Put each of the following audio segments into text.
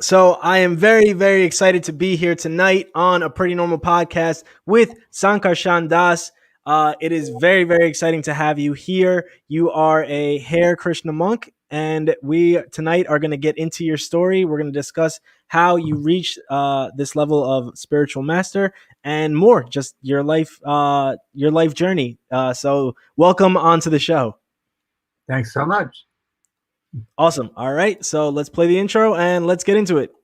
So I am very, very excited to be here tonight on a Pretty Normal podcast with Sankarshan Das. It is very, very exciting to have you here. You are a Hare Krishna monk, and we tonight are going to get into your story. We're going to discuss how you reached this level of spiritual master and more, just your life journey. So welcome onto the show. Thanks so much. Awesome. All right, so let's play the intro and let's get into it.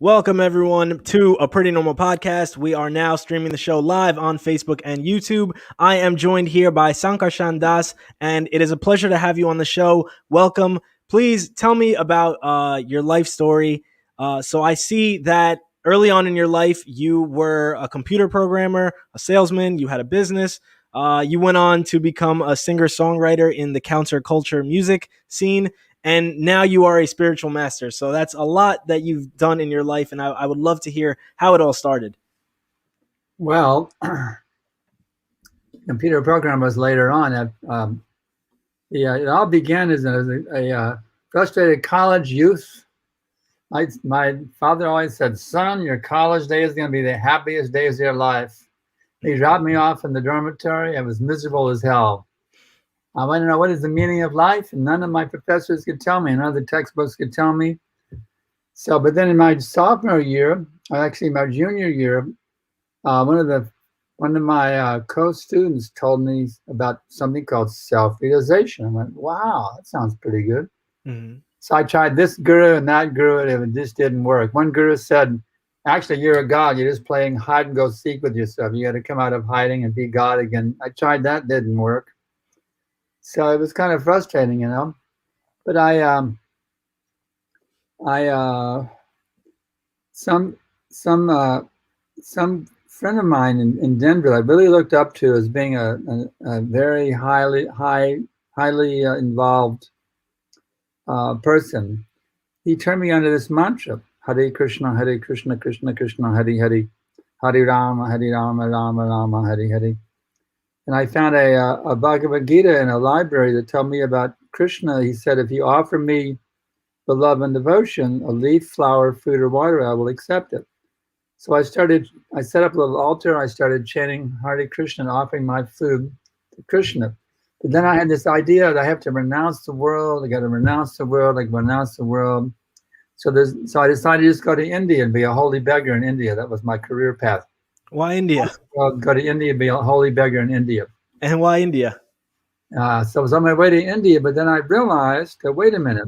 Welcome, everyone, to a Pretty Normal podcast. We are now streaming the show live on Facebook and YouTube. I am joined here by Sankarshan Das, and it is a pleasure to have you on the show. Welcome. Please tell me about your life story. So I see that early on in your life, you were a computer programmer, a salesman, you had a business. You went on to become a singer-songwriter in the counterculture music scene, and now you are a spiritual master. So that's a lot that you've done in your life, and I would love to hear how it all started. Well, computer programmers later on. It all began as a frustrated college youth. My father always said, "Son, your college day is going to be the happiest days of your life." He dropped me off in the dormitory. I was miserable as hell. I wanted to know what is the meaning of life, and none of my professors could tell me, none of the textbooks could tell me. So, but then in my sophomore year, or actually my junior year, one of my co-students told me about something called self-realization. I went, "Wow, that sounds pretty good." Mm-hmm. So I tried this guru and that guru, and it just didn't work. One guru said, "Actually, you're a god. You're just playing hide and go seek with yourself. You got to come out of hiding and be God again." I tried that, didn't work. So it was kind of frustrating, But some friend of mine in Denver, I really looked up to as being a very highly involved person. He turned me onto this mantra: Hare Krishna, Krishna Krishna, Hare Hare, Hare Rama, Rama Rama, Hare Hare. And I found a Bhagavad Gita in a library that told me about Krishna. He said, "If you offer me the love and devotion, a leaf, flower, food, or water, I will accept it." So I set up a little altar. I started chanting Hare Krishna and offering my food to Krishna. But then I had this idea that I have to renounce the world. I got to renounce the world. I renounce the world. So I decided to just go to India and be a holy beggar in India. That was my career path. Why India? Go to India and be a holy beggar in India. And why India? So I was on my way to India, but then I realized that, wait a minute,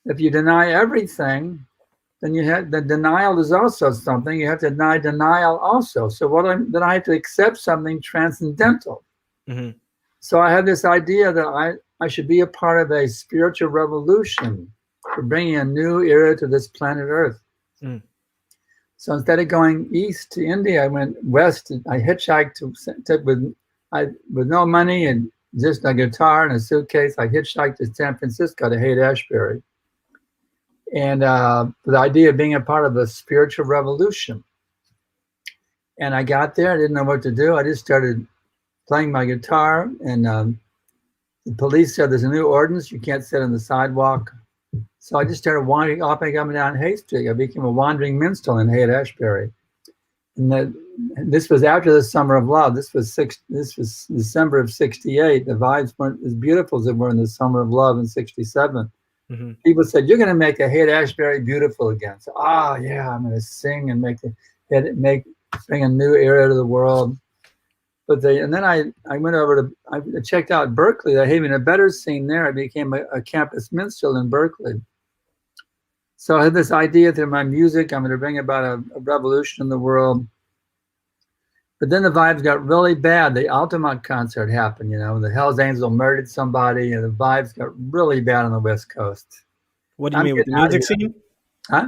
if you deny everything, then the denial is also something. You have to deny denial also. So then I have to accept something transcendental. Mm-hmm. So I had this idea that I should be a part of a spiritual revolution for bringing a new era to this planet Earth. Mm. So instead of going east to India, I went west. I hitchhiked with no money and just a guitar and a suitcase. I hitchhiked to San Francisco to Haight-Ashbury. And the idea of being a part of a spiritual revolution. And I got there, I didn't know what to do. I just started playing my guitar, and the police said there's a new ordinance, you can't sit on the sidewalk. So I just started wandering up and coming down Hay Street. I became a wandering minstrel in Haight-Ashbury. And this was after the Summer of Love. This was December of '68. The vibes weren't as beautiful as they were in the Summer of Love in '67. Mm-hmm. People said, "You're going to make a Haight-Ashbury beautiful again." So, yeah, I'm going to sing and bring a new era to the world. And then I went over I checked out Berkeley. They had even a better scene there. I became a campus minstrel in Berkeley. So I had this idea through my music, I'm going to bring about a revolution in the world. But then the vibes got really bad. The Altamont concert happened, the Hells Angels murdered somebody, and the vibes got really bad on the West Coast. What do you I'm mean with the getting out of music here. scene? Huh?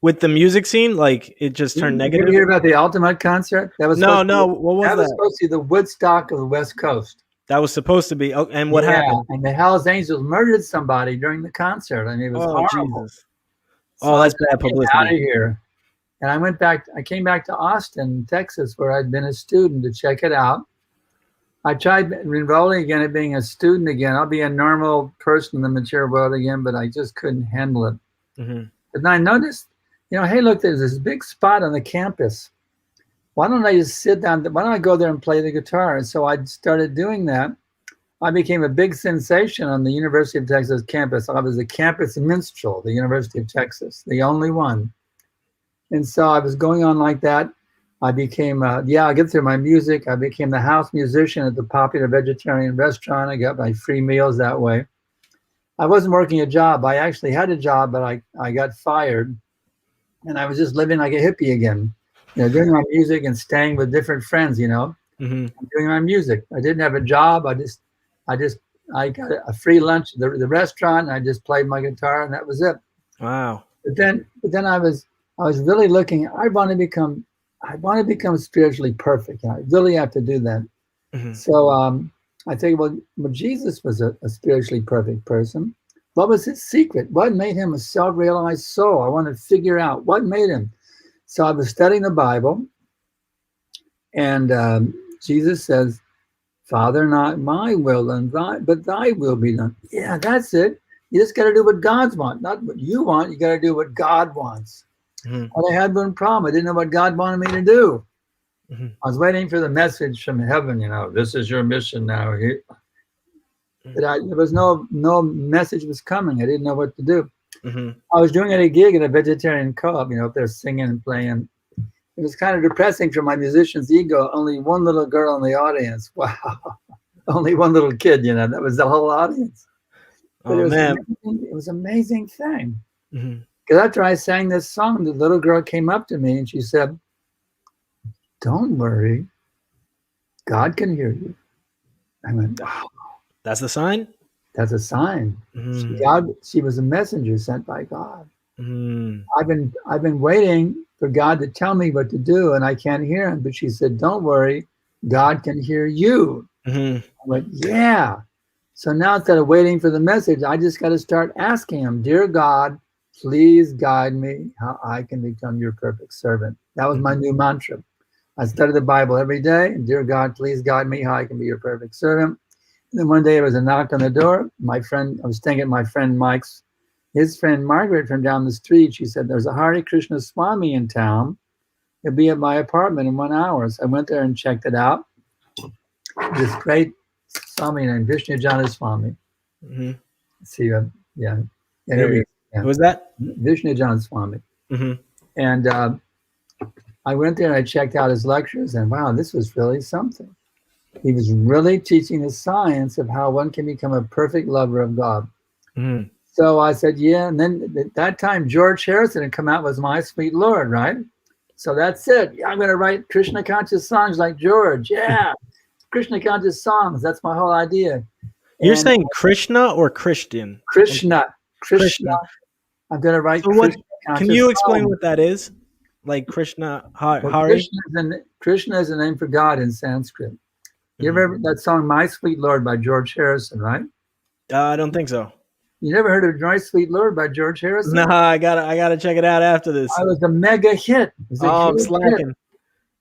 With the music scene, like it just turned You ever negative? hear about the Ultimate concert? That was No, supposed to no. be, What was that was that? supposed to be the Woodstock of the West Coast. That was supposed to be. Oh, and what Yeah, happened? and the Hells Angels murdered somebody during the concert. I mean, it was Oh, horrible. Jesus. So Oh, I that's said, bad I'm getting out of publicity. here. And I came back to Austin, Texas, where I'd been a student to check it out. I tried enrolling again and being a student again. I'll be a normal person in the mature world again, but I just couldn't handle it. Mm-hmm. And I noticed, hey, look, there's this big spot on the campus. Why don't I just sit down? Why don't I go there and play the guitar? And so I started doing that. I became a big sensation on the University of Texas campus. I was the campus minstrel, the University of Texas, the only one. And so I was going on like that. I became, I get through my music. I became the house musician at the popular vegetarian restaurant. I got my free meals that way. I wasn't working a job. I actually had a job, but I got fired. And I was just living like a hippie again, doing my music and staying with different friends, Mm-hmm. doing my music. I didn't have a job. I got a free lunch at the restaurant. And I just played my guitar and that was it. Wow. But then I was really looking. I want to become spiritually perfect. And I really have to do that. Mm-hmm. So I think, well, Jesus was a spiritually perfect person. What was his secret? What made him a self-realized soul? I want to figure out what made him. So I was studying the Bible, and Jesus says, "Father, not my will, but thy will be done." Yeah, that's it. You just got to do what God wants, not what you want. You got to do what God wants. Mm-hmm. Well, I had one problem. I didn't know what God wanted me to do. Mm-hmm. I was waiting for the message from heaven. This is your mission now. There was no message was coming. I didn't know what to do. Mm-hmm. I was doing a gig at a vegetarian co-op. Up there singing and playing. It was kind of depressing for my musician's ego. Only one little girl in the audience. Wow. Only one little kid. That was the whole audience. But Oh, man. It was an amazing thing. Mm-hmm. Because after I sang this song, the little girl came up to me and she said, "Don't worry. God can hear you." I went, "Oh, That's the sign? that's a sign." Mm-hmm. She was a messenger sent by God. Mm-hmm. I've been waiting for God to tell me what to do, and I can't hear him. But she said, "Don't worry, God can hear you." Mm-hmm. I went, "Yeah." So now instead of waiting for the message, I just got to start asking him, "Dear God, please guide me how I can become your perfect servant." That was my new mantra. I studied the Bible every day, and "Dear God, please guide me how I can be your perfect servant." And then one day there was a knock on the door. I was staying at my friend Mike's. His friend Margaret from down the street, she said, "There's a Hare Krishna Swami in town. He'll be at my apartment in 1 hour." So I went there and checked it out. This great Swami named Vishnu Jana Swami. Mm-hmm. Let's see, yeah. Who was that? Vishnu Jana Swami. Mm-hmm. And I went there and I checked out his lectures, and wow, this was really something. He was really teaching the science of how one can become a perfect lover of God. Mm-hmm. So I said, yeah. And then at that time, George Harrison had come out with My Sweet Lord, right? So that's it. Yeah, I'm going to write Krishna conscious songs like George. Yeah, Krishna conscious songs. That's my whole idea. You're saying Krishna or Christian? Krishna. I'm going to write Krishna conscious Can you explain songs. what that is? Like Krishna, Hari? Well, Krishna is a name for God in Sanskrit. You ever heard that song "My Sweet Lord" by George Harrison, right? I don't think so. You never heard of "My Sweet Lord" by George Harrison? No, I gotta check it out after this. I was a mega hit. I'm slacking. Hit.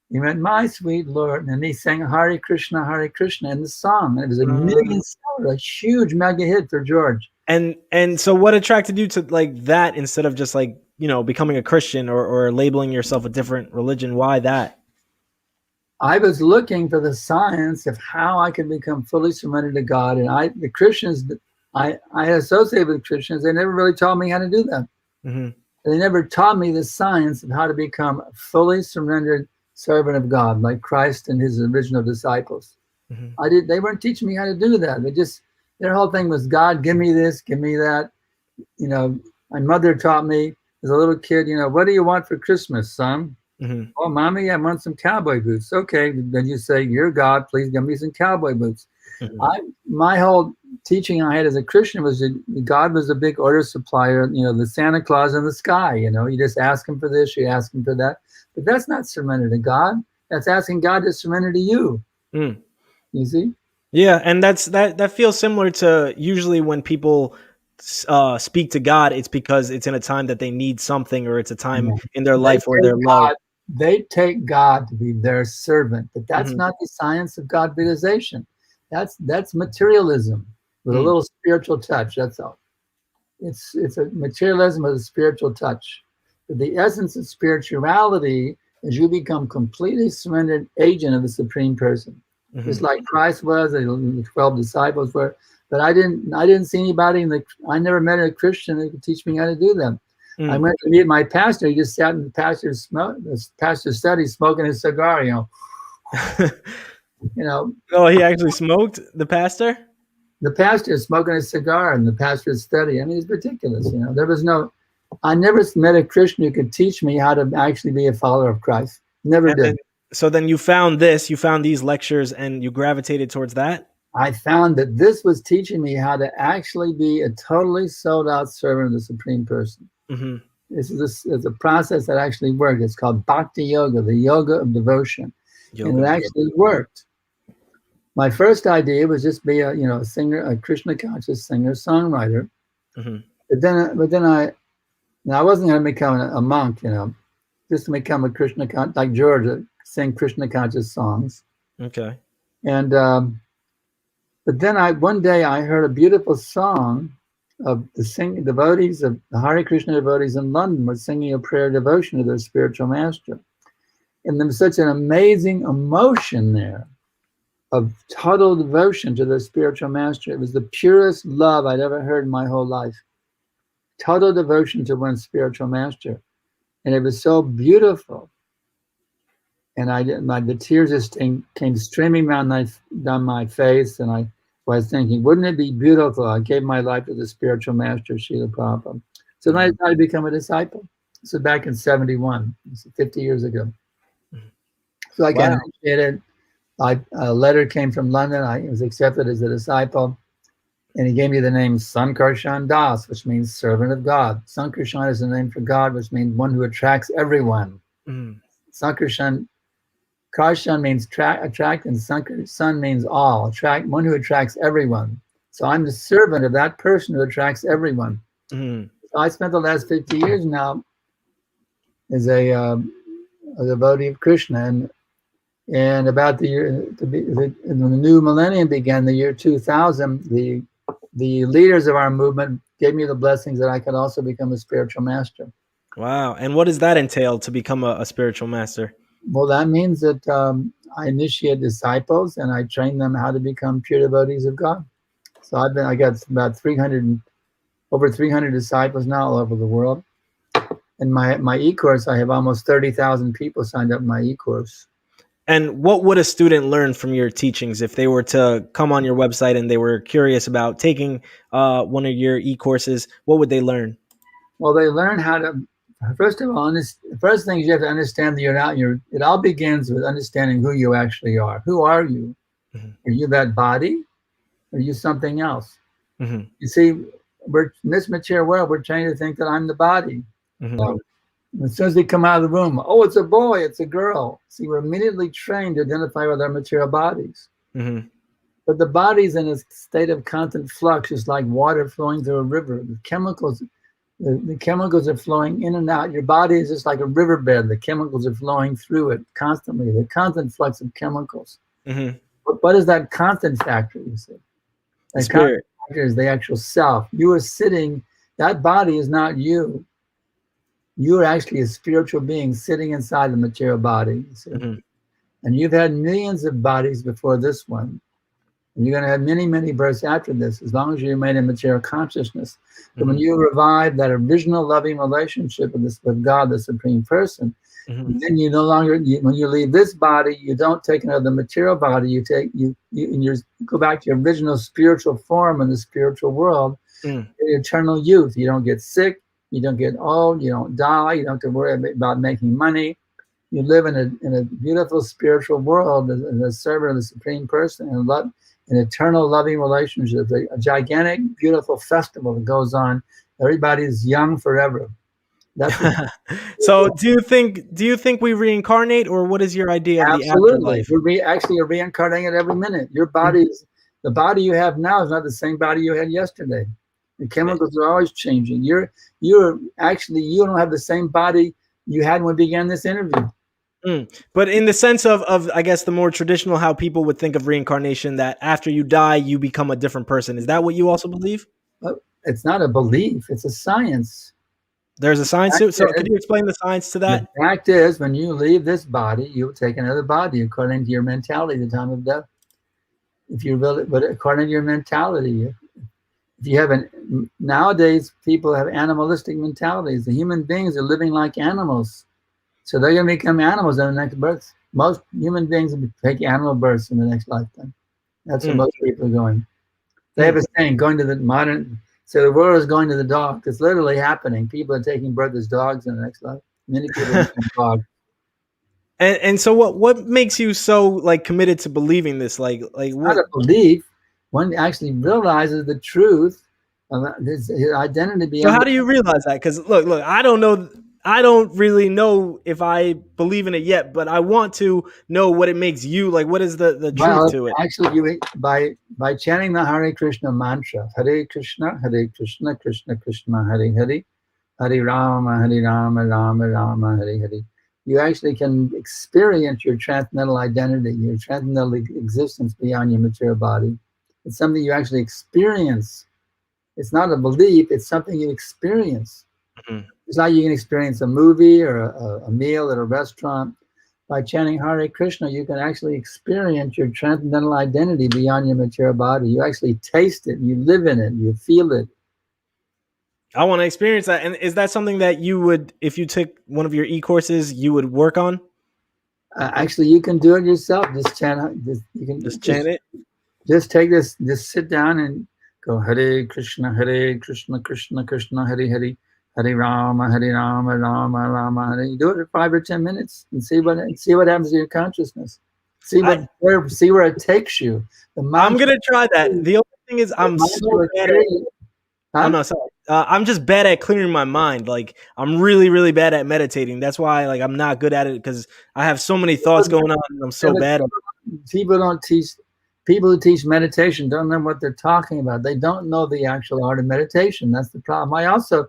He went, "My sweet Lord," and he sang Hare Krishna in the song. And it was a million seller, a huge mega hit for George. And so what attracted you to like that instead of just like, becoming a Christian or labeling yourself a different religion? Why that? I was looking for the science of how I could become fully surrendered to God. And the Christians, I associated with Christians, they never really taught me how to do that. Mm-hmm. They never taught me the science of how to become a fully surrendered servant of God, like Christ and his original disciples. Mm-hmm. They weren't teaching me how to do that. Their whole thing was, God, give me this, give me that. My mother taught me as a little kid, what do you want for Christmas, son? Mm-hmm. "Oh, mommy, I want some cowboy boots." Okay, then you say, "Dear God, please give me some cowboy boots." Mm-hmm. My whole teaching I had as a Christian was that God was a big order supplier, the Santa Claus in the sky, you just ask him for this, you ask him for that. But that's not surrender to God. That's asking God to surrender to you. Mm. You see? Yeah, and that feels similar to usually when people speak to God, it's because it's in a time that they need something, or it's a time in their life where they're low. They take God to be their servant, but that's Mm-hmm. not the science of God-realization. That's materialism with a little spiritual touch. That's all. It's a materialism with a spiritual touch. But the essence of spirituality is you become completely surrendered agent of the Supreme Person. Mm-hmm. Just like Christ was, the 12 disciples were. But I didn't see anybody I never met a Christian that could teach me how to do them. I went to meet my pastor. He just sat in the pastor's study smoking his cigar, Oh, he actually smoked, the pastor? The pastor is smoking a cigar in the pastor's study. I mean, it's ridiculous. I never met a Christian who could teach me how to actually be a follower of Christ. Never did. So then you found these lectures, and you gravitated towards that? I found that this was teaching me how to actually be a totally sold out servant of the Supreme Person. Mm-hmm. This is a process that actually worked. It's called Bhakti Yoga, the yoga of devotion. And it actually worked. My first idea was just be a singer, a Krishna conscious singer, songwriter. Mm-hmm. But then I wasn't going to become a monk, just to become a Krishna like George, sing Krishna conscious songs. Okay. And but then one day I heard a beautiful song of the devotees of the Hare Krishna devotees in London were singing a prayer devotion to their spiritual master, and there was such an amazing emotion there of total devotion to their spiritual master. It was the purest love I'd ever heard in my whole life. Total devotion to one's spiritual master. And it was so beautiful. And the tears just came streaming down my face. And I was thinking, wouldn't it be beautiful? I gave my life to the spiritual master, Srila Prabhupada. So then I decided to become a disciple. This was back in 1971, 50 years ago. So I got initiated. A letter came from London. I was accepted as a disciple, and he gave me the name Sankarshan Das, which means servant of God. Sankarshan is the name for God, which means one who attracts everyone. Sankarshan, Karshan means attract, and Sankarshan means all. Attract, one who attracts everyone. So I'm the servant of that person who attracts everyone. So I spent the last 50 years now as a devotee of Krishna, and about the year, when the new millennium began, the year 2000, the leaders of our movement gave me the blessings that I could also become a spiritual master. Wow. And what does that entail, to become a spiritual master? Well, that means that I initiate disciples and I train them how to become pure devotees of God. So I got about over 300 disciples now all over the world. In my e-course, I have almost 30,000 people signed up in my e-course. And what would a student learn from your teachings if they were to come on your website and they were curious about taking one of your e-courses? What would they learn? Well, they learn how to, first of all, the first thing is you have to understand that it all begins with understanding who you actually are. Who are you? Mm-hmm. Are you that body? Or are you something else? Mm-hmm. You see, in this material world, we're trained to think that I'm the body. Mm-hmm. As soon as they come out of the room, oh, it's a boy, it's a girl. See, we're immediately trained to identify with our material bodies. Mm-hmm. But the body's in a state of constant flux, just like water flowing through a river. The chemicals are flowing in and out. Your body is just like a riverbed. The chemicals are flowing through it constantly. The constant flux of chemicals. Mm-hmm. But what is that constant factor, you see? That constant factor is the actual self. You are sitting, that body is not you. You're actually a spiritual being sitting inside the material body. Mm-hmm. And you've had millions of bodies before this one. And you're going to have many, many births after this, as long as you remain in material consciousness. Mm-hmm. But when you revive that original loving relationship with God, the Supreme Person, mm-hmm. then you no longer, when you leave this body, you don't take another material body. You go back to your original spiritual form in the spiritual world, eternal youth. You don't get sick. You don't get old, you don't die, you don't have to worry about making money. You live in a beautiful spiritual world as a servant of the Supreme Person, and an eternal loving relationship, a gigantic, beautiful festival that goes on. Everybody's young forever. That's what, So do you think we reincarnate, or what is your idea of the absolutely. afterlife? We're actually reincarnating every minute. Your body is, the body you have now is not the same body you had yesterday. The chemicals are always changing. You're actually, you don't have the same body you had when we began this interview. But in the sense of I guess the more traditional how people would think of reincarnation, that after you die you become a different person. Is that what you also believe? It's not a belief, it's a science. There's a science to it. So could you explain the science to The that? fact is, when you leave this body, you'll take another body according to your mentality at the time of death. If you really, but according to your mentality, if you haven't, nowadays people have animalistic mentalities. The human beings are living like animals, so they're going to become animals in the next birth. Most human beings will take animal births in the next lifetime. That's where most people are going. They have a saying, going to the modern. So the world is going to the dog. It's literally happening. People are taking birth as dogs in the next life. Many people are dogs. And so what makes you so like committed to believing this? Like It's what? not a belief. One actually realizes the truth of his identity So beyond. how do you realize that? Because look, I don't know. I don't really know if I believe in it yet, but I want to know what it makes you like. What is the truth Well, to it? actually, you by chanting the Hare Krishna mantra, Hare Krishna, Krishna Krishna, Hare Hare, Hare Rama, Rama Rama, Hare Hare. You actually can experience your transcendental identity, your transcendental existence beyond your material body. It's something you actually experience. It's not a belief, it's something you experience. Mhm. It's like you can experience a movie or a meal at a restaurant. By chanting Hare Krishna, you can actually experience your transcendental identity beyond your material body. You actually taste it, you live in it, you feel it. I want to experience that. And is that something that you would, if you took one of your e-courses, you would work on? Actually, you can do it yourself. Just chant. You can Just chant it. just take this. Just sit down and go Hare Krishna, Krishna Krishna, Hare Hare, Hare Rama, Rama Rama, Hare. You do it for 5 or 10 minutes and see what happens to your consciousness. See where it takes you. I'm gonna try that. The only thing is, I'm so bad at. Huh? Oh no, sorry. I'm just bad at clearing my mind. Like I'm really, really bad at meditating. That's why, like, I'm not good at it because I have so many thoughts going on. And I'm so bad at it. People don't teach. People who teach meditation don't know what they're talking about. They don't know the actual art of meditation. That's the problem. I also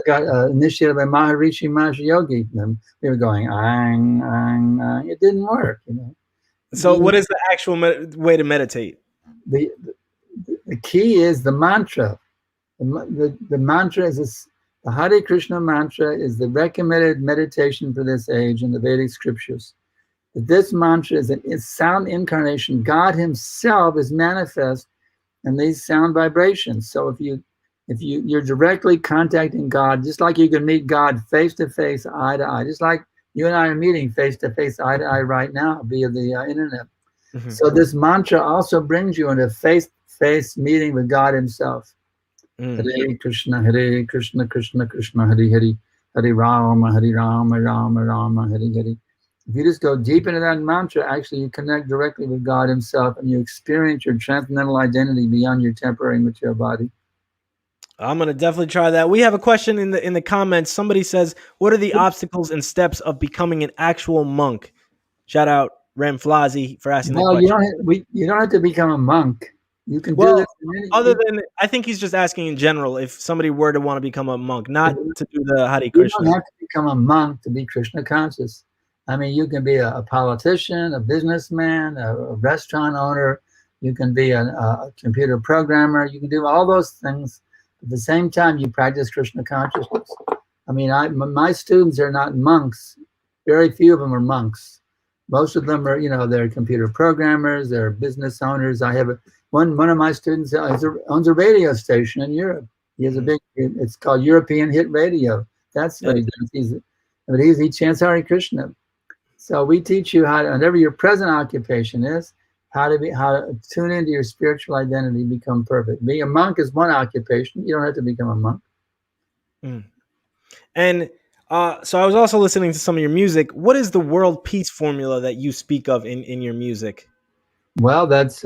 got initiated by Maharishi Mahesh Yogi. And they were going, ang, ang, ang. It didn't work, you know. So, what is the actual way to meditate? The key is the mantra. The mantra is this. The Hare Krishna mantra is the recommended meditation for this age in the Vedic scriptures. This mantra is a sound incarnation. God himself is manifest in these sound vibrations. So if you're directly contacting God, just like you can meet God face to face, eye to eye, just like you and I are meeting face to face, eye to eye right now via the internet. Mm-hmm. So this mantra also brings you into face-to-face meeting with God himself. Hare Krishna, Krishna Krishna, Hare Hare, Hare Rama, Rama Rama, Hare Hare. If you just go deep into that mantra, actually you connect directly with God himself and you experience your transcendental identity beyond your temporary material body. I'm gonna definitely try that. We have a question in the comments. Somebody says, "What are the obstacles and steps of becoming an actual monk?" Shout out Rem Flazi for asking that question. You don't have to become a monk. You can do this. Other than, I think he's just asking in general if somebody were to want to become a monk, not to do the Hare Krishna. You don't have to become a monk to be Krishna conscious. I mean, you can be a politician, a businessman, a restaurant owner. You can be a computer programmer. You can do all those things. At the same time, you practice Krishna consciousness. I mean, my students are not monks. Very few of them are monks. Most of them are, they're computer programmers. They're business owners. I have one of my students owns a radio station in Europe. He has it's called European Hit Radio. That's what he does. He chants Hare Krishna. So we teach you how to, whatever your present occupation is, how to tune into your spiritual identity, become perfect. Being a monk is one occupation. You don't have to become a monk. And so I was also listening to some of your music. What is the world peace formula that you speak of in your music? Well, that's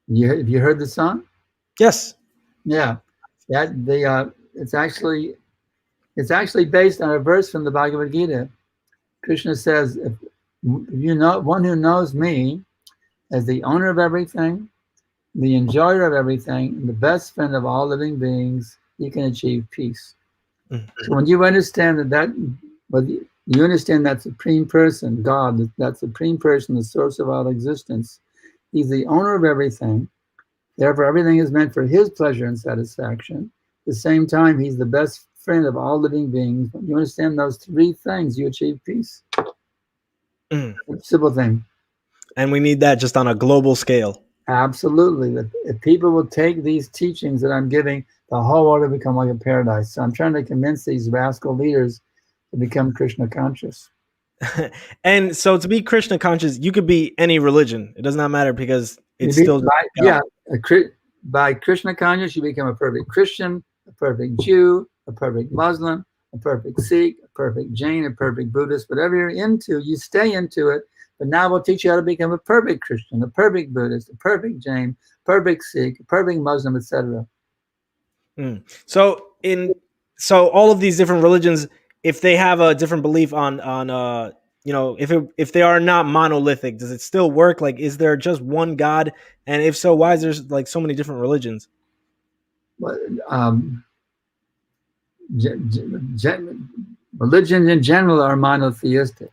Have you heard the song? Yes. Yeah, that it's actually based on a verse from the Bhagavad Gita. Krishna says, if you know one who knows me as the owner of everything, the enjoyer of everything, and the best friend of all living beings, you can achieve peace. Mm. So when you understand you understand that supreme person, God, that supreme person, the source of all existence, he's the owner of everything. Therefore, everything is meant for his pleasure and satisfaction. At the same time, he's the best friend of all living beings. When you understand those three things, you achieve peace. Mm. Simple thing. And we need that just on a global scale. Absolutely. If people will take these teachings that I'm giving, the whole world will become like a paradise. So I'm trying to convince these rascal leaders to become Krishna conscious. And so to be Krishna conscious, you could be any religion. It does not matter because it's still by Krishna conscious, you become a perfect Christian, a perfect Jew, a perfect Muslim, a perfect Sikh, a perfect Jain, a perfect Buddhist. Whatever you're into, you stay into it. But now we'll teach you how to become a perfect Christian, a perfect Buddhist, a perfect Jain, perfect Sikh, a perfect Muslim, etc. So all of these different religions, if they have a different belief on if they are not monolithic, does it still work? Like, is there just one God? And if so, why is there like so many different religions? Religions in general are monotheistic.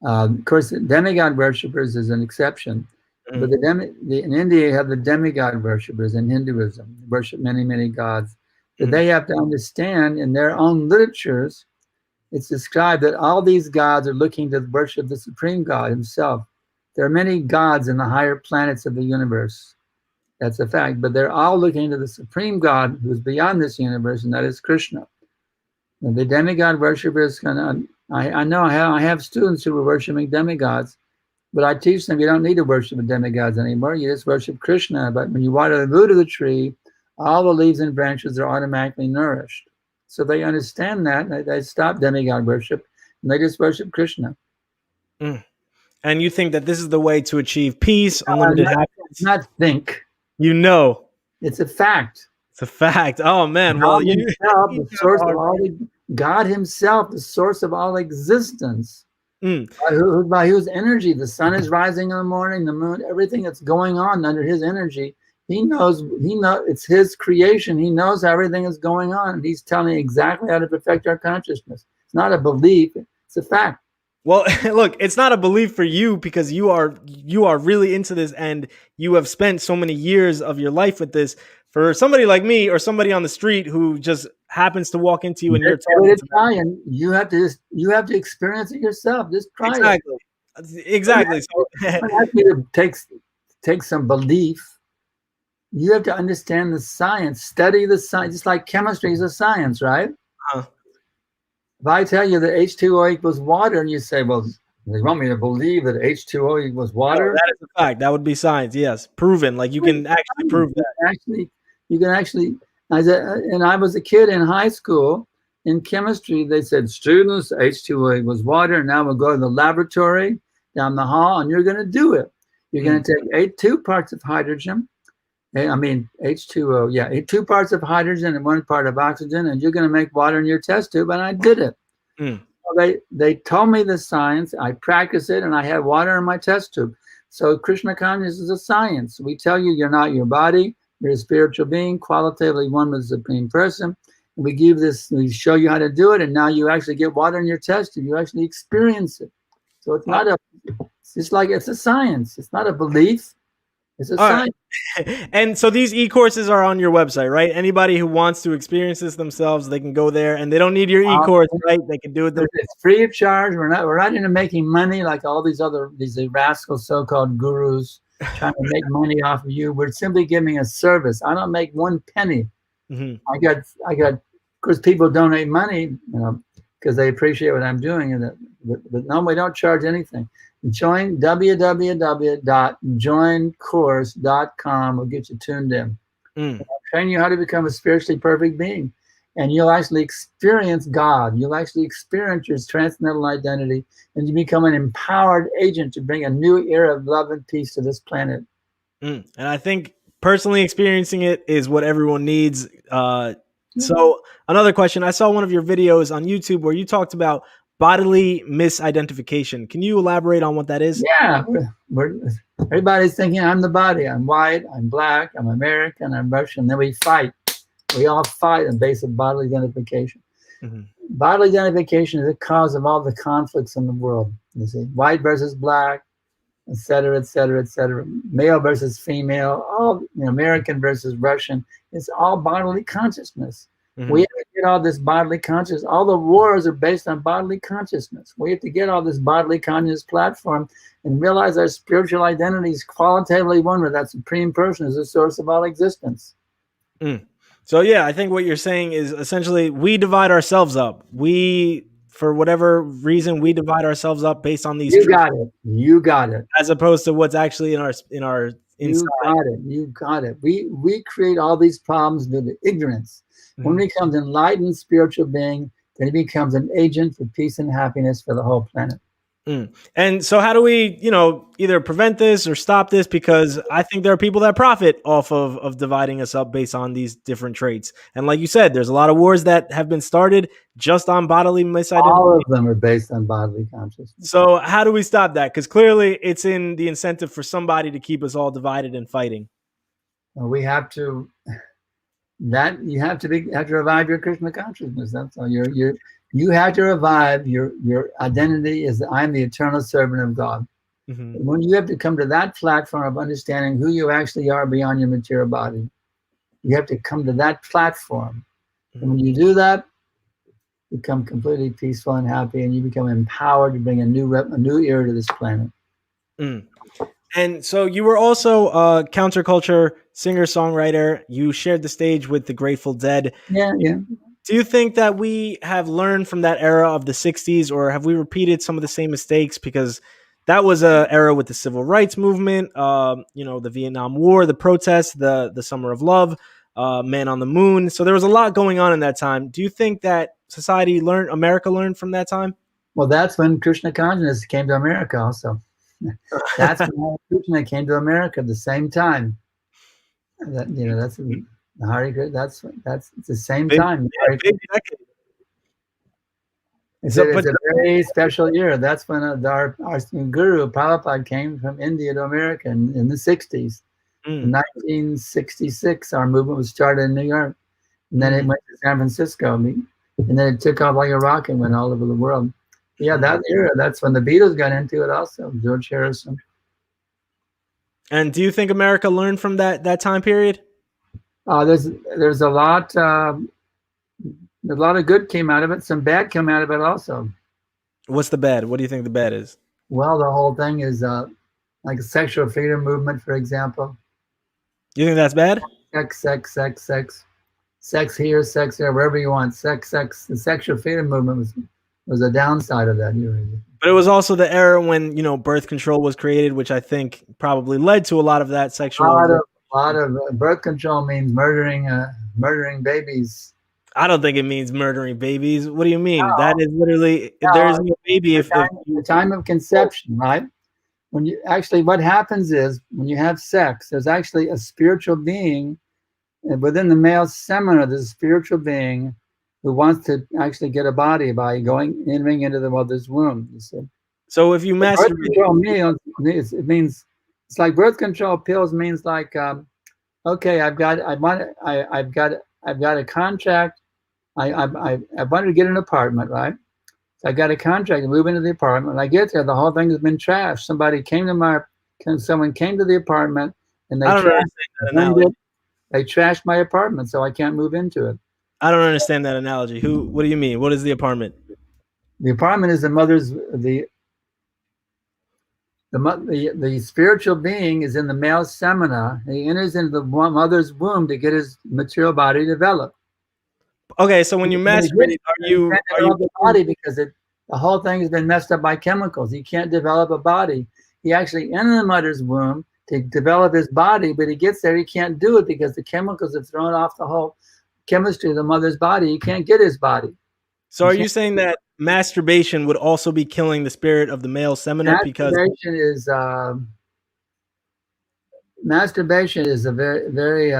Of course, demigod worshippers is an exception. But in India, you have the demigod worshippers in Hinduism, worship many, many gods. But they have to understand in their own literatures, it's described that all these gods are looking to worship the supreme God himself. There are many gods in the higher planets of the universe. That's a fact. But they're all looking to the supreme God who's beyond this universe, and that is Krishna. And the demigod worshippers, I know I have students who are worshiping demigods, but I teach them you don't need to worship the demigods anymore. You just worship Krishna. But when you water the root of the tree, all the leaves and branches are automatically nourished. So they understand that. They stop demigod worship and they just worship Krishna. And you think that this is the way to achieve peace, unlimited happiness? Not think. It's a fact. It's a fact. Oh man! God himself, the source of all. God himself, the source of all existence. By whose energy the sun is rising in the morning, the moon, everything that's going on under his energy. He knows it's his creation. He knows how everything is going on. And he's telling exactly how to perfect our consciousness. It's not a belief, it's a fact. Well, look, it's not a belief for you because you are really into this and you have spent so many years of your life with this. For somebody like me or somebody on the street who just happens to walk into you and you're trying, you have to experience it yourself. Just try it. Exactly. So you take some belief. You have to understand the science, study the science, just like chemistry is a science, right? If I tell you that H2O equals water and you say, well, they want me to believe that H2O equals water? No, that is a fact. That would be science, yes. Proven. Like you can actually prove that. You can actually, and I was a kid in high school, in chemistry, they said, students, H2O equals water, and now we'll go to the laboratory down the hall, and you're going to do it. You're going to take 2 parts of hydrogen, H2O, 2 parts of hydrogen and 1 part of oxygen, and you're going to make water in your test tube, and I did it. So they told me the science, I practiced it, and I had water in my test tube. So Krishna consciousness is a science. We tell you you're not your body, you're a spiritual being, qualitatively one with the supreme person. And we show you how to do it, and now you actually get water in your test tube. You actually experience it. So it's not it's a science. It's not a belief. It's a science. And so these e-courses are on your website, right? Anybody who wants to experience this themselves, they can go there, and they don't need your e-course, right? They can do it themselves. It's free of charge. We're not into making money like all these rascal so-called gurus trying to make money off of you. We're simply giving a service. I don't make 1 penny. I got. Of course, people donate money, because they appreciate what I'm doing, but no, we don't charge anything. Join www.joincourse.com will get you tuned in. I'll train you how to become a spiritually perfect being, and you'll actually experience God. You'll actually experience your transcendental identity, and you become an empowered agent to bring a new era of love and peace to this planet. And I think personally experiencing it is what everyone needs. So another question, I saw one of your videos on YouTube where you talked about bodily misidentification. Can you elaborate on what that is? Yeah, everybody's thinking I'm the body. I'm white, I'm black, I'm American, I'm Russian. Then we fight. We all fight on the basis of bodily identification. Mm-hmm. Bodily identification is the cause of all the conflicts in the world. You see, white versus black, et cetera, et cetera, et cetera. Male versus female, all American versus Russian. It's all bodily consciousness. Mm-hmm. We have to get all this bodily consciousness. All the wars are based on bodily consciousness. We have to get all this bodily consciousness platform and realize our spiritual identity is qualitatively one with that supreme person is the source of all existence. So yeah, I think what you're saying is essentially we divide ourselves up. For whatever reason, we divide ourselves up based on these. You got it. You got it. As opposed to what's actually in our inside. You got it. You got it. We create all these problems due to ignorance. When he becomes an enlightened spiritual being, then he becomes an agent for peace and happiness for the whole planet. And so how do we, either prevent this or stop this? Because I think there are people that profit off of dividing us up based on these different traits. And like you said, there's a lot of wars that have been started just on bodily misidentification. All of them are based on bodily consciousness. So how do we stop that? Because clearly it's in the incentive for somebody to keep us all divided and fighting. Well, we have to. You have to revive your Krishna consciousness. That's all. You have to revive your identity as I'm the eternal servant of God. Mm-hmm. When you have to come to that platform of understanding who you actually are beyond your material body, you have to come to that platform. Mm-hmm. And when you do that, you become completely peaceful and happy, and you become empowered to bring a new era to this planet. And so you were also a counterculture singer-songwriter. You shared the stage with the Grateful Dead. Yeah. Do you think that we have learned from that era of the 60s, or have we repeated some of the same mistakes? Because that was an era with the civil rights movement, the Vietnam War, the protests, the Summer of Love, Man on the Moon. So there was a lot going on in that time. Do you think that America learned from that time? Well, that's when Krishna consciousness came to America also. That's when Krishna came to America at the same time. That's Hare Krishna. That's the same time. It's a very special year. That's when our guru Prabhupada came from India to America in the 60s. In 1966, our movement was started in New York, and then it went to San Francisco, and then it took off like a rocket and went all over the world. Yeah, that era. That's when the Beatles got into it also, George Harrison. And do you think America learned from that time period? There's a lot of good came out of it. Some bad came out of it also. What's the bad? What do you think the bad is? Well, the whole thing is like a sexual freedom movement, for example. You think that's bad? Sex here, sex there, wherever you want. Sex. The sexual freedom movement was a downside of that. But it was also the era when birth control was created, which I think probably led to a lot of that sexual. A lot of birth control means murdering babies. I don't think it means murdering babies. What do you mean? No. That is literally there's no baby the time of conception, right? What happens is when you have sex, there's actually a spiritual being within the male semen. There's a spiritual being who wants to actually get a body by entering into the mother's womb. You see? So if you masturbate, birth control means it's like birth control pills means like, okay, I've got a contract. I wanted to get an apartment, right? So I got a contract to move into the apartment. When I get there, the whole thing has been trashed. Someone came to the apartment and they trashed my apartment, so I can't move into it. I don't understand that analogy. What do you mean? What is the apartment? The apartment is the spiritual being is in the male semina. He enters into the mother's womb to get his material body developed. Okay, so when you masturbate, are you the body because the whole thing has been messed up by chemicals. He can't develop a body. He actually entered the mother's womb to develop his body, but he gets there, he can't do it because the chemicals have thrown off the whole chemistry of the mother's body. He can't get his body. So are you saying that masturbation would also be killing the spirit of the male semen? Masturbation is masturbation is a very, very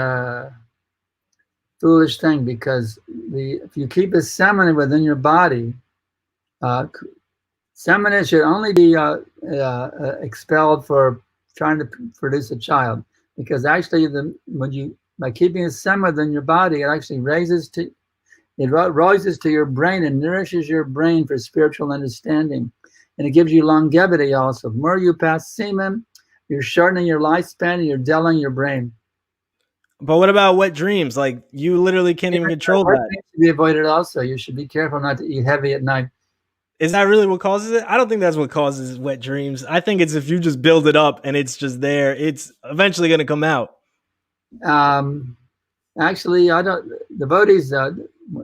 foolish thing, because if you keep a semen within your body, semen should only be expelled for trying to produce a child, because actually, by keeping a semen within your body, it actually rises to your brain and nourishes your brain for spiritual understanding, and it gives you longevity also. The more you pass semen, you're shortening your lifespan and you're dulling your brain. But what about wet dreams? Like, you literally can't even control that. That should be avoided also. You should be careful not to eat heavy at night. Is that really what causes it? I don't think that's what causes wet dreams. I think it's if you just build it up and it's just there, it's eventually going to come out. Actually, I don't. Devotees,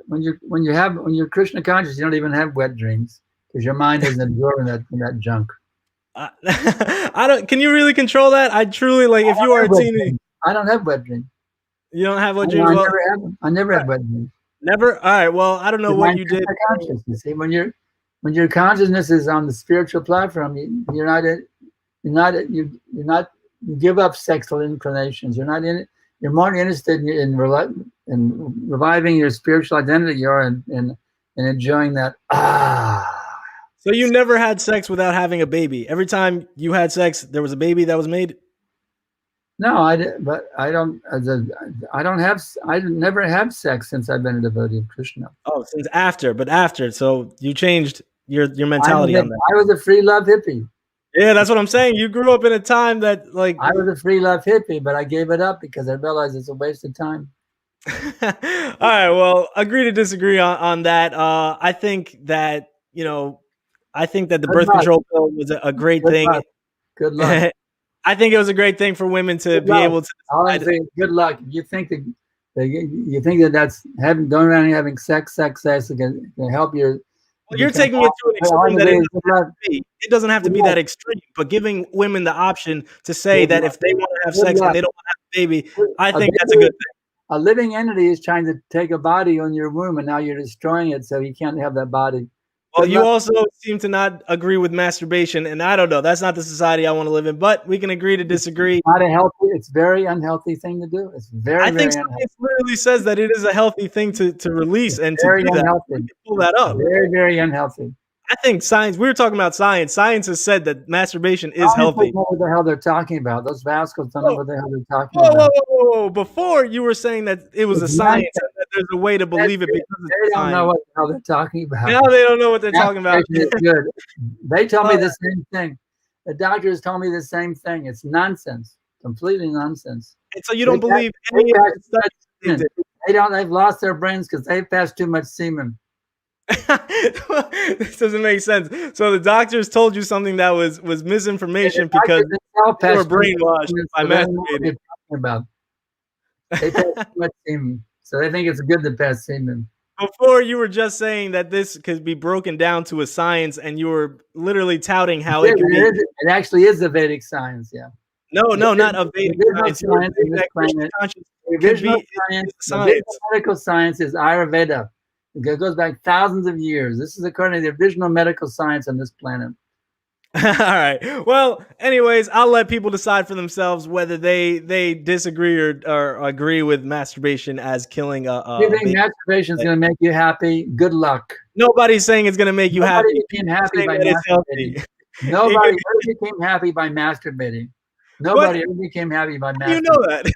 when you're Krishna conscious, you don't even have wet dreams, because your mind isn't absorbing that junk. I don't. Can you really control that? I truly like. If you are a teen, I don't have wet dreams. You don't have wet dreams. I never have wet dreams. Never. All right. Well, I don't know what you did. You see, when your consciousness is on the spiritual platform, you give up sexual inclinations. You're not in it. You're more interested in reviving your spiritual identity. You're in enjoying that. So you never had sex without having a baby. Every time you had sex, there was a baby that was made. No, I never have sex since I've been a devotee of Krishna. Oh, since after. So you changed your mentality on that. I was a free love hippie. Yeah, that's what I'm saying. You grew up in a time that, like, I was a free love hippie, but I gave it up because I realized it's a waste of time. All right, well, agree to disagree on that. I think that the birth control pill was a great thing. Good luck. I think it was a great thing for women to be able to. All I'm saying, good luck. You think that that's going around and having sex can help your. Well, you're taking it to an extreme that it doesn't have to be that extreme, but giving women the option to say that if they want to have sex and they don't want to have a baby, I think that's a good thing. A living entity is trying to take a body on your womb, and now you're destroying it, so you can't have that body. Well, you also seem to not agree with masturbation, and I don't know. That's not the society I want to live in, but we can agree to disagree. It's a very unhealthy thing to do. It's very, I think science literally says that it is a healthy thing to release and to do that. Pull that up. Very, very unhealthy. I think science, we were talking about science. Science has said that masturbation is healthy. I don't know what the hell they're talking about. Those rascals don't know what the hell they're talking about. Whoa. Before you were saying that it was a science and that there's a way to believe it because they don't know what the hell they're talking about. Now they don't know what they're talking about. Good. They tell me the same thing. The doctors told me the same thing. It's nonsense. Completely nonsense. And so you don't believe any of the studies? They've lost their brains because they passed too much semen. This doesn't make sense. So the doctors told you something that was misinformation because they were brainwashed by masturbating. They pass too much semen, so they think it's good to pass semen. Before you were just saying that this could be broken down to a science, and you were literally touting how it can be. It actually is a Vedic science, yeah. No, not a Vedic science. Medical science is Ayurveda. It goes back thousands of years. This is according to the original medical science on this planet. All right. Well, anyways, I'll let people decide for themselves whether they disagree or agree with masturbation as killing a you think masturbation is going to make you happy? Good luck. Nobody's saying it's going to make you happy. Nobody ever became happy by masturbating. Nobody ever became happy by masturbating. How do you know that?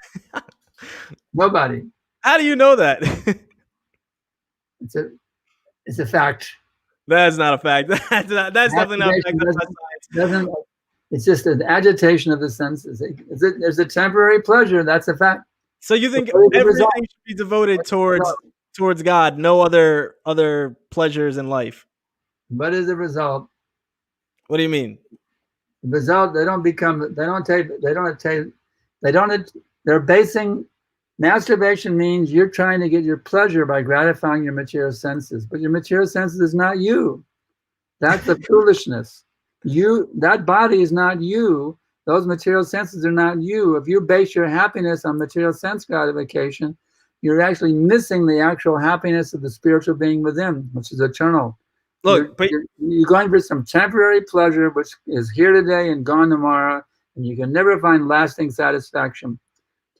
Nobody. How do you know that? It's a fact. That's not a fact. That's definitely not a fact. Science. It's just an agitation of the senses. There's a temporary pleasure. That's a fact. So you think everything should be devoted towards God, no other pleasures in life? What is the result? What do you mean? The result, they're basing. Masturbation means you're trying to get your pleasure by gratifying your material senses, but your material senses is not you. That's the foolishness. That body is not you. Those material senses are not you. If you base your happiness on material sense gratification, you're actually missing the actual happiness of the spiritual being within, which is eternal. Look, you're going for some temporary pleasure, which is here today and gone tomorrow, and you can never find lasting satisfaction.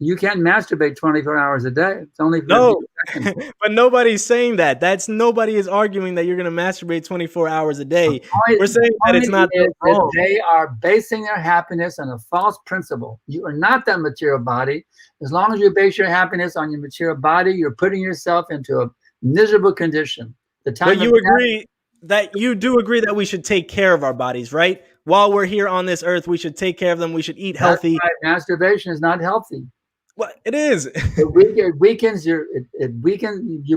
You can't masturbate 24 hours a day. It's only for No, seconds. but nobody's saying that. Nobody is arguing that you're going to masturbate 24 hours a day. We're saying that it's not wrong. They are basing their happiness on a false principle. You are not that material body. As long as you base your happiness on your material body, you're putting yourself into a miserable condition. But you agree that you do agree that we should take care of our bodies, right? While we're here on this earth, we should take care of them. We should eat healthy. That's why masturbation is not healthy. Well, it is. It weakens your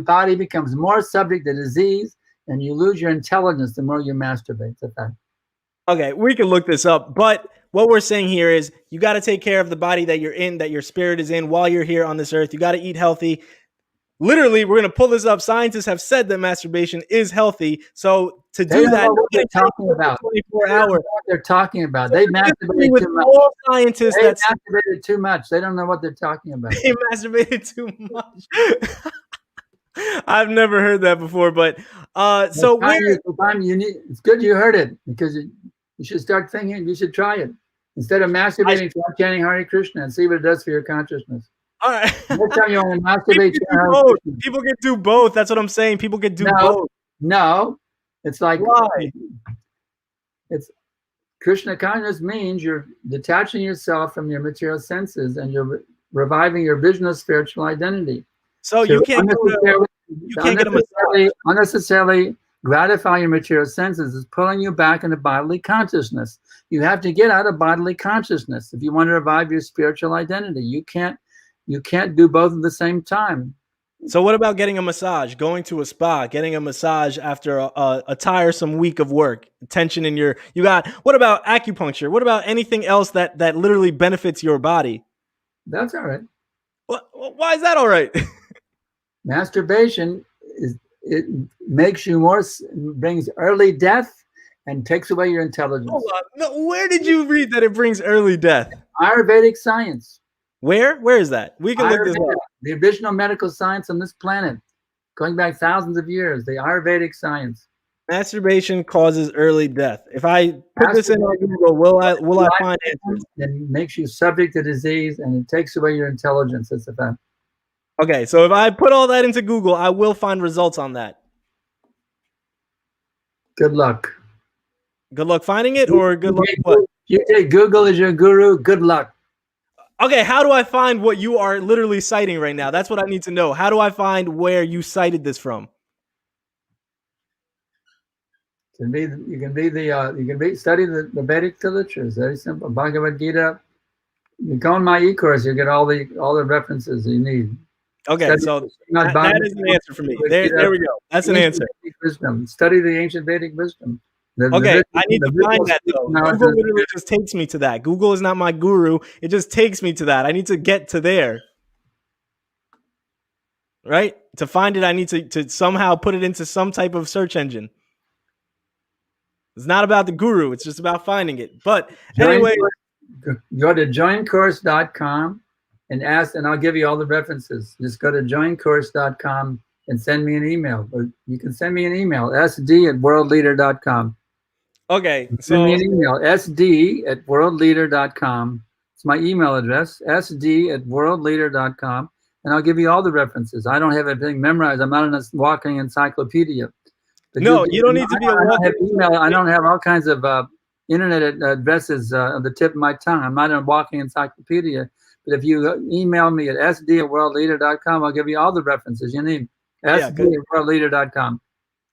body becomes more subject to disease, and you lose your intelligence the more you masturbate. Okay, we can look this up, but what we're saying here is you got to take care of the body that you're in, that your spirit is in while you're here on this earth. You got to eat healthy. Literally, we're going to pull this up. Scientists have said that masturbation is healthy. So to do that, what they're talking about. 24 hours. What they're talking about. They masturbated too much. All scientists they masturbated too much. They don't know what they're talking about. They masturbated too much. I've never heard that before, but so it's good you heard it, because you should start thinking. You should try it instead of masturbating. Try chanting Hare Krishna and see what it does for your consciousness. All right. Next time you want to masturbate, people can do both. That's what I'm saying. People can do both. No, it's like why? It's Krishna consciousness means you're detaching yourself from your material senses and you're reviving your vision of spiritual identity. So you can't unnecessarily gratify your material senses is pulling you back into bodily consciousness. You have to get out of bodily consciousness if you want to revive your spiritual identity. You can't do both at the same time. So what about getting a massage, going to a spa, getting a massage after a tiresome week of work, tension in what about acupuncture? What about anything else that literally benefits your body? That's all right. Why is that all right? Masturbation makes you brings early death and takes away your intelligence. Hold on. No, where did you read that it brings early death? Ayurvedic science. Where is that? We can look this up. The original medical science on this planet, going back thousands of years, the Ayurvedic science. Masturbation causes early death. If I put this in on Google, will I find answers? It makes you subject to disease and it takes away your intelligence. It's a fact. Okay, so if I put all that into Google, I will find results on that. Good luck. Good luck finding it, or good luck what? You take Google as your guru, good luck. Okay, how do I find what you are literally citing right now? That's what I need to know. How do I find where you cited this from? You can study the Vedic literature. It's very simple. Bhagavad Gita. You go on my e-course, you get all the references you need. Okay, that is an answer for me. There we go. That's an answer. Wisdom. Study the ancient Vedic wisdom. I need to find that though. Google literally just takes me to that. Google is not my guru. It just takes me to that. I need to get to there. Right? To find it, I need to somehow put it into some type of search engine. It's not about the guru. It's just about finding it. But anyway. Go to joincourse.com and ask, and I'll give you all the references. Just go to joincourse.com and send me an email. Or you can send me an email, sd@worldleader.com. Okay. Send me an email, sd@worldleader.com. It's my email address, sd@worldleader.com. And I'll give you all the references. I don't have everything memorized. I'm not a walking encyclopedia. But no, you don't need to be a walking. I don't have all kinds of internet addresses on the tip of my tongue. I'm not a walking encyclopedia. But if you email me at sd@worldleader.com, I'll give you all the references you need. sd@worldleader.com.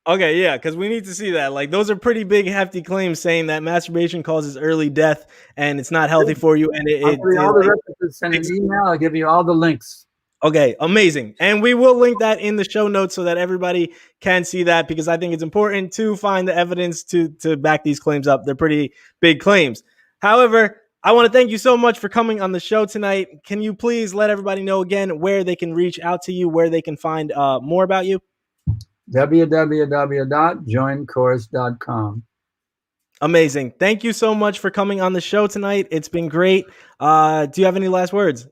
Okay, yeah, because we need to see that. Like, those are pretty big, hefty claims saying that masturbation causes early death and it's not healthy for you. And I'll give you all the references. Send an email. I'll give you all the links. Okay, amazing. And we will link that in the show notes so that everybody can see that, because I think it's important to find the evidence to back these claims up. They're pretty big claims. However, I want to thank you so much for coming on the show tonight. Can you please let everybody know again where they can reach out to you, where they can find more about you? www.joincourse.com. Amazing. Thank you so much for coming on the show tonight. It's been great. Do you have any last words?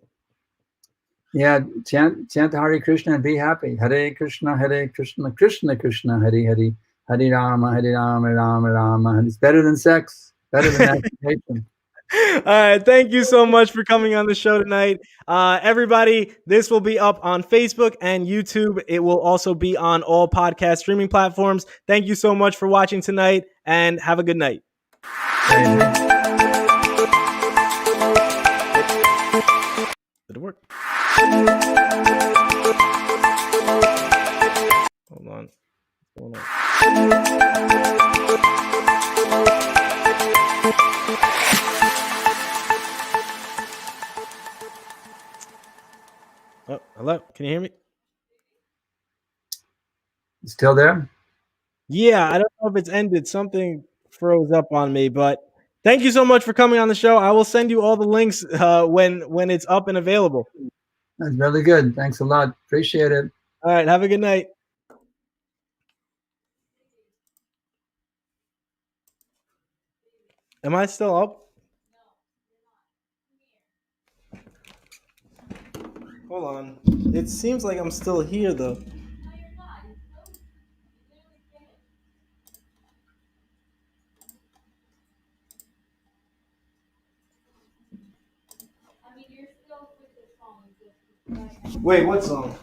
Yeah, chant Hare Krishna and be happy. Hare Krishna, Krishna Krishna, Hare Hare, Hare Rama, Rama Rama. It's better than sex, better than masturbation. All right. Thank you so much for coming on the show tonight. Everybody, this will be up on Facebook and YouTube. It will also be on all podcast streaming platforms. Thank you so much for watching tonight and have a good night. Did it work? Hold on. What's going on? Oh, hello. Can you hear me? Still there? Yeah, I don't know if it's ended. Something froze up on me, but thank you so much for coming on the show. I will send you all the links when it's up and available. That's really good. Thanks a lot. Appreciate it. All right. Have a good night. Am I still up? Hold on. It seems like I'm still here, though. Wait, what song?